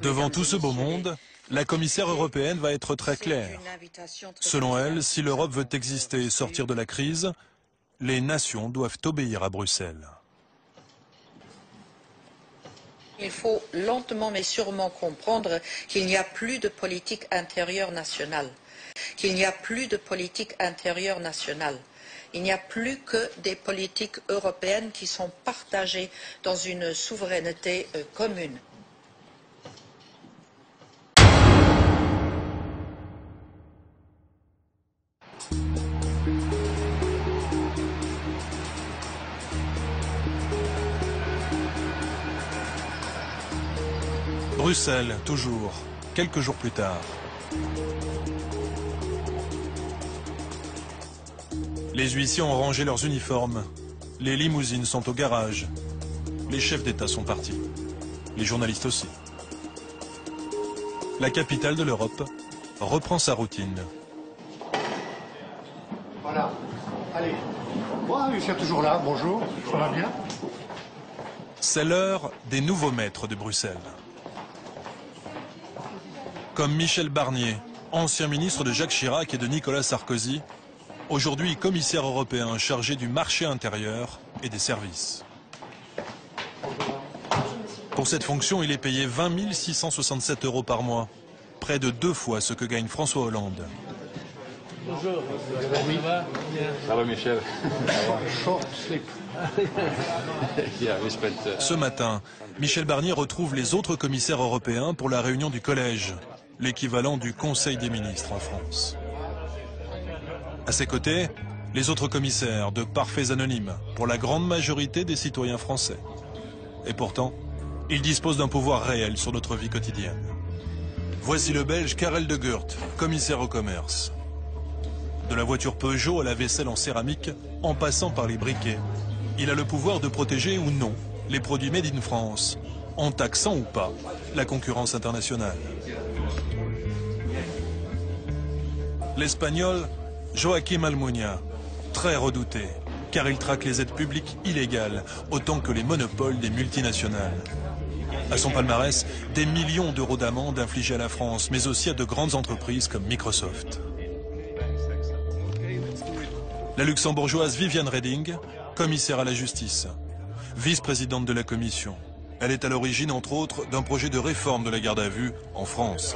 Devant tout ce beau monde, la commissaire européenne va être très claire. Selon elle, si l'Europe veut exister et sortir de la crise, les nations doivent obéir à Bruxelles. Il faut lentement mais sûrement comprendre qu'il n'y a plus de politique intérieure nationale. Qu'il n'y a plus de politique intérieure nationale. Il n'y a plus que des politiques européennes qui sont partagées dans une souveraineté commune. Bruxelles, toujours, quelques jours plus tard. Les huissiers ont rangé leurs uniformes. Les limousines sont au garage. Les chefs d'État sont partis. Les journalistes aussi. La capitale de l'Europe reprend sa routine. Voilà. Allez. Moi, je suis toujours là. Bonjour. Ça va bien? C'est l'heure des nouveaux maîtres de Bruxelles. Comme Michel Barnier, ancien ministre de Jacques Chirac et de Nicolas Sarkozy, aujourd'hui commissaire européen chargé du marché intérieur et des services. Pour cette fonction, il est payé 20 667 € par mois, près de 2 fois ce que gagne François Hollande. Bonjour, ça va Michel? Short sleep. Ce matin, Michel Barnier retrouve les autres commissaires européens pour la réunion du collège, l'équivalent du Conseil des ministres en France. À ses côtés, les autres commissaires, de parfaits anonymes, pour la grande majorité des citoyens français. Et pourtant, ils disposent d'un pouvoir réel sur notre vie quotidienne. Voici le Belge Karel de Gucht, commissaire au commerce. De la voiture Peugeot à la vaisselle en céramique, en passant par les briquets, il a le pouvoir de protéger ou non les produits made in France, en taxant ou pas la concurrence internationale. L'Espagnol Joaquim Almunia, très redouté, car il traque les aides publiques illégales, autant que les monopoles des multinationales. À son palmarès, des millions d'euros d'amende infligés à la France, mais aussi à de grandes entreprises comme Microsoft. La luxembourgeoise Viviane Reding, commissaire à la justice, vice-présidente de la Commission. Elle est à l'origine, entre autres, d'un projet de réforme de la garde à vue en France.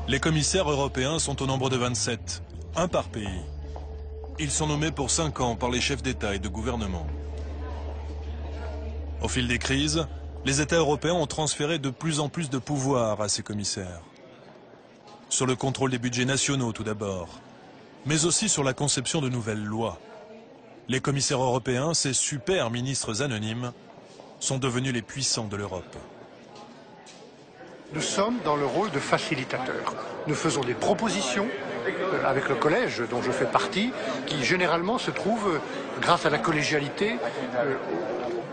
Les commissaires européens sont au nombre de 27, un par pays. Ils sont nommés pour 5 ans par les chefs d'État et de gouvernement. Au fil des crises, les États européens ont transféré de plus en plus de pouvoir à ces commissaires. Sur le contrôle des budgets nationaux tout d'abord, mais aussi sur la conception de nouvelles lois. Les commissaires européens, ces super ministres anonymes, sont devenus les puissants de l'Europe. Nous sommes dans le rôle de facilitateur. Nous faisons des propositions avec le collège dont je fais partie, qui généralement se trouve, grâce à la collégialité,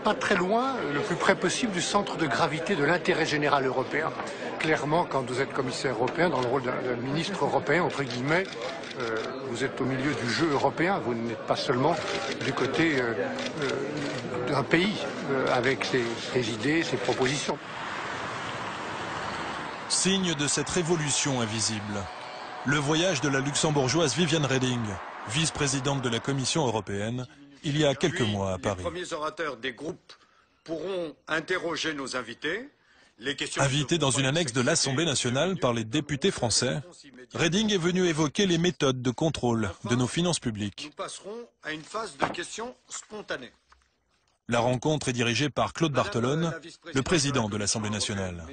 pas très loin, le plus près possible du centre de gravité de l'intérêt général européen. Clairement, quand vous êtes commissaire européen, dans le rôle d'un ministre européen, entre guillemets, vous êtes au milieu du jeu européen, vous n'êtes pas seulement du côté d'un pays, avec ses idées, ses propositions. Signe de cette révolution invisible, le voyage de la luxembourgeoise Viviane Reding, vice-présidente de la Commission européenne, il y a quelques mois à Paris. Les premiers orateurs des groupes pourront interroger nos invités. Invitée dans une annexe de l'Assemblée nationale par les députés français, Reding est venue évoquer les méthodes de contrôle de nos finances publiques. Nous passerons à une phase de questions spontanées. La rencontre est dirigée par Claude Barthelone, le président de l'Assemblée nationale.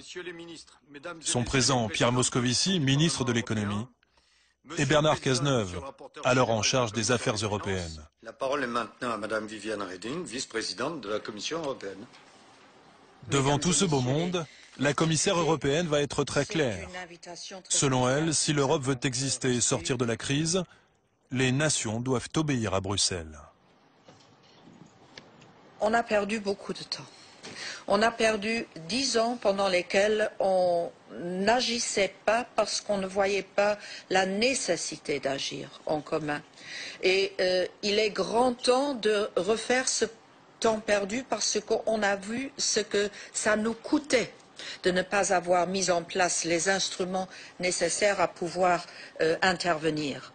Sont présents Pierre Moscovici, ministre de l'économie, et Bernard Cazeneuve, alors en charge des affaires européennes. La parole est maintenant à Madame Viviane Reding, vice-présidente de la Commission européenne. Devant tout ce beau monde, la commissaire européenne va être très claire. Selon elle, si l'Europe veut exister et sortir de la crise, les nations doivent obéir à Bruxelles. On a perdu beaucoup de temps. On a perdu 10 ans pendant lesquels on n'agissait pas parce qu'on ne voyait pas la nécessité d'agir en commun. Et il est grand temps de refaire ce temps perdu parce qu'on a vu ce que ça nous coûtait de ne pas avoir mis en place les instruments nécessaires à pouvoir intervenir.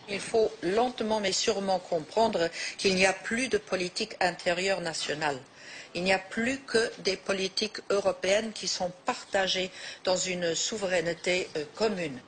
Il faut lentement mais sûrement comprendre qu'il n'y a plus de politique intérieure nationale. Il n'y a plus que des politiques européennes qui sont partagées dans une souveraineté commune.